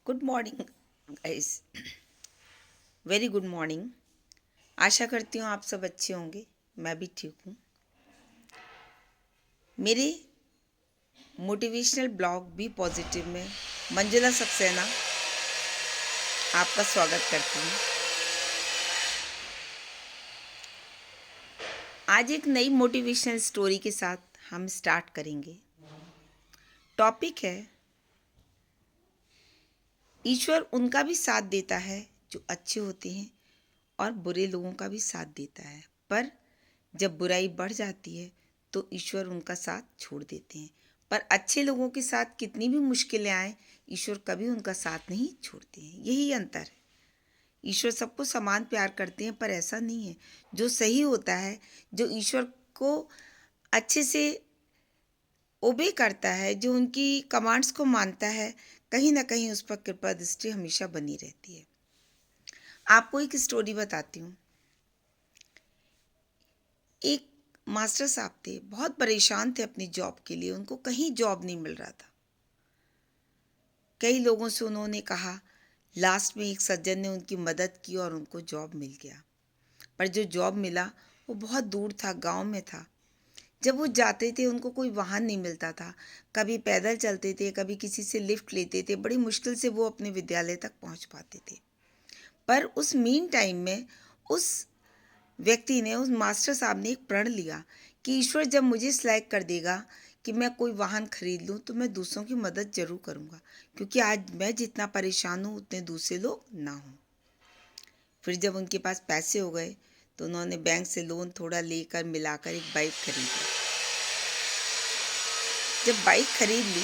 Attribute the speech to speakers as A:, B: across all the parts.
A: Good morning guys. Very good morning. आशा करती हूँ आप सब अच्छे होंगे। मैं भी ठीक हूँ। मेरे मोटिवेशनल ब्लॉग बी पॉजिटिव में मंजुला सक्सेना आपका स्वागत करती हूँ। आज एक नई मोटिवेशनल स्टोरी के साथ हम स्टार्ट करेंगे। टॉपिक है, ईश्वर उनका भी साथ देता है जो अच्छे होते हैं और बुरे लोगों का भी साथ देता है, पर जब बुराई बढ़ जाती है तो ईश्वर उनका साथ छोड़ देते हैं। पर अच्छे लोगों के साथ कितनी भी मुश्किलें आए, ईश्वर कभी उनका साथ नहीं छोड़ते हैं। यही अंतर है। ईश्वर सबको समान प्यार करते हैं, पर ऐसा नहीं है। जो सही होता है, जो ईश्वर को अच्छे से ओबे करता है, जो उनकी कमांड्स को मानता है, कहीं ना कहीं उस पर कृपा दृष्टि हमेशा बनी रहती है। आपको एक स्टोरी बताती हूँ। एक मास्टर साहब थे, बहुत परेशान थे अपनी जॉब के लिए। उनको कहीं जॉब नहीं मिल रहा था। कई लोगों से उन्होंने कहा। लास्ट में एक सज्जन ने उनकी मदद की और उनको जॉब मिल गया। पर जो जॉब मिला वो बहुत दूर था, गांव में था। जब वो जाते थे उनको कोई वाहन नहीं मिलता था। कभी पैदल चलते थे, कभी किसी से लिफ्ट लेते थे। बड़ी मुश्किल से वो अपने विद्यालय तक पहुंच पाते थे। पर उस मीन टाइम में उस व्यक्ति ने, उस मास्टर साहब ने एक प्रण लिया कि ईश्वर जब मुझे सिलेक्ट कर देगा कि मैं कोई वाहन खरीद लूँ तो मैं दूसरों की मदद जरूर करूँगा, क्योंकि आज मैं जितना परेशान हूँ उतने दूसरे लोग ना हों। फिर जब उनके पास पैसे हो गए तो उन्होंने बैंक से लोन थोड़ा लेकर मिलाकर एक बाइक खरीदी। जब बाइक खरीद ली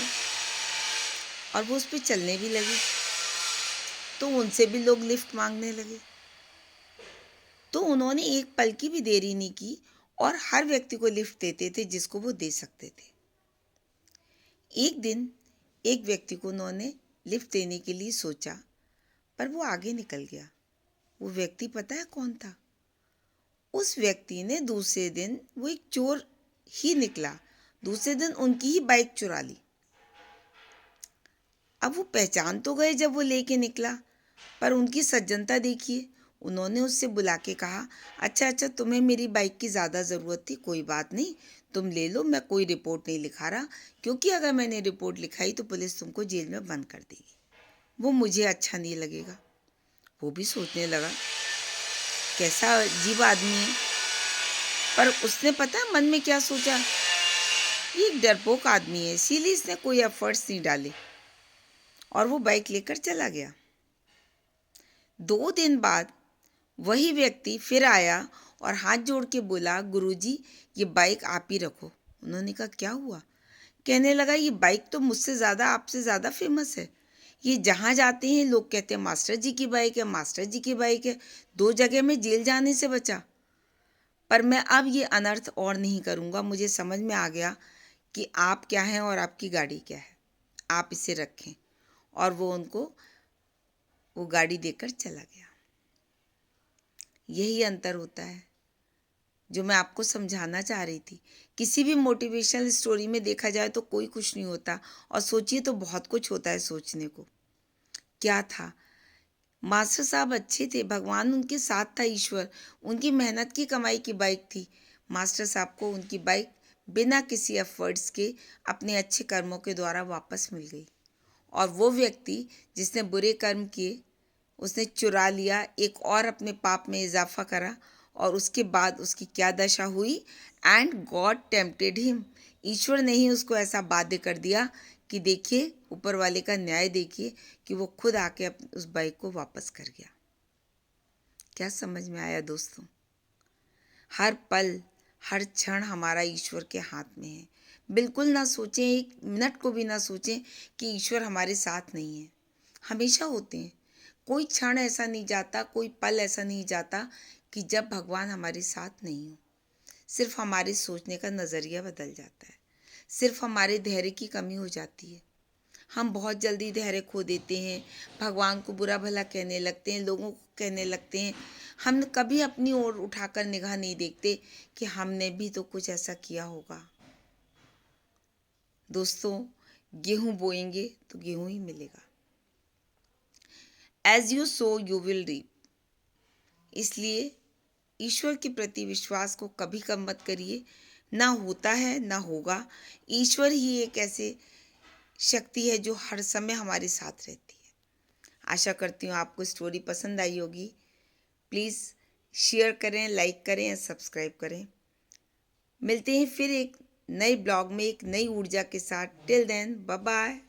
A: और वो उस पर चलने भी लगी तो उनसे भी लोग लिफ्ट मांगने लगे। तो उन्होंने एक पल की भी देरी नहीं की और हर व्यक्ति को लिफ्ट देते थे जिसको वो दे सकते थे। एक दिन एक व्यक्ति को उन्होंने लिफ्ट देने के लिए सोचा, पर वो आगे निकल गया। वो व्यक्ति पता है कौन था? उस व्यक्ति ने दूसरे दिन, वो एक चोर ही निकला, दूसरे दिन उनकी ही बाइक चुरा ली। अब वो पहचान तो गए जब वो लेके निकला, पर उनकी सज्जनता देखिए। उन्होंने उससे बुला के कहा, अच्छा अच्छा, तुम्हें मेरी बाइक की ज़्यादा ज़रूरत थी, कोई बात नहीं, तुम ले लो, मैं कोई रिपोर्ट नहीं लिखा रहा, क्योंकि अगर मैंने रिपोर्ट लिखाई तो पुलिस तुमको जेल में बंद कर देगी। वो मुझे अच्छा नहीं लगेगा। वो भी सोचने लगा, कैसा अजीब आदमी है। पर उसने पता है मन में क्या सोचा? ये एक डरपोक आदमी है, इसीलिए इसने कोई एफर्ट्स नहीं डाले। और वो बाइक लेकर चला गया। 2 दिन बाद वही व्यक्ति फिर आया और हाथ जोड़ के बोला, गुरुजी ये बाइक आप ही रखो। उन्होंने कहा, क्या हुआ? कहने लगा, ये बाइक तो मुझसे ज़्यादा, आपसे ज़्यादा फेमस है। ये जहाँ जाते हैं लोग कहते हैं मास्टर जी की बाइक है, मास्टर जी की बाइक है। 2 जगह में जेल जाने से बचा। पर मैं अब ये अनर्थ और नहीं करूँगा। मुझे समझ में आ गया कि आप क्या हैं और आपकी गाड़ी क्या है। आप इसे रखें। और वो उनको वो गाड़ी देकर चला गया। यही अंतर होता है जो मैं आपको समझाना चाह रही थी। किसी भी मोटिवेशनल स्टोरी में देखा जाए तो कोई कुछ नहीं होता, और सोचिए तो बहुत कुछ होता है सोचने को। क्या था? मास्टर साहब अच्छे थे, भगवान उनके साथ था, ईश्वर। उनकी मेहनत की कमाई की बाइक थी। मास्टर साहब को उनकी बाइक बिना किसी एफर्ट्स के अपने अच्छे कर्मों के द्वारा वापस मिल गई। और वो व्यक्ति जिसने बुरे कर्म किए, उसने चुरा लिया, एक और अपने पाप में इजाफा करा, और उसके बाद उसकी क्या दशा हुई? And God tempted him. ईश्वर ने ही उसको ऐसा बाध्य कर दिया कि देखिए, ऊपर वाले का न्याय देखिए, कि वो खुद आके उस बाइक को वापस कर गया। क्या समझ में आया दोस्तों? हर पल, हर क्षण हमारा ईश्वर के हाथ में है। बिल्कुल ना सोचें, एक मिनट को भी ना सोचें कि ईश्वर हमारे साथ नहीं है। हमेशा होते हैं। कोई क्षण ऐसा नहीं जाता, कोई पल ऐसा नहीं जाता कि जब भगवान हमारे साथ नहीं हो। सिर्फ हमारे सोचने का नज़रिया बदल जाता है। सिर्फ हमारे धैर्य की कमी हो जाती है। हम बहुत जल्दी धैर्य खो देते हैं, भगवान को बुरा भला कहने लगते हैं, लोगों को कहने लगते हैं। हम कभी अपनी ओर उठाकर निगाह नहीं देखते कि हमने भी तो कुछ ऐसा किया होगा। दोस्तों, गेहूँ बोएंगे तो गेहूँ ही मिलेगा। As you sow you will reap. इसलिए ईश्वर के प्रति विश्वास को कभी कम मत करिए। ना होता है ना होगा। ईश्वर ही एक ऐसे शक्ति है जो हर समय हमारे साथ रहती है। आशा करती हूँ आपको स्टोरी पसंद आई होगी। प्लीज़ शेयर करें, लाइक करें या सब्सक्राइब करें। मिलते हैं फिर एक नए ब्लॉग में एक नई ऊर्जा के साथ। Till then bye bye.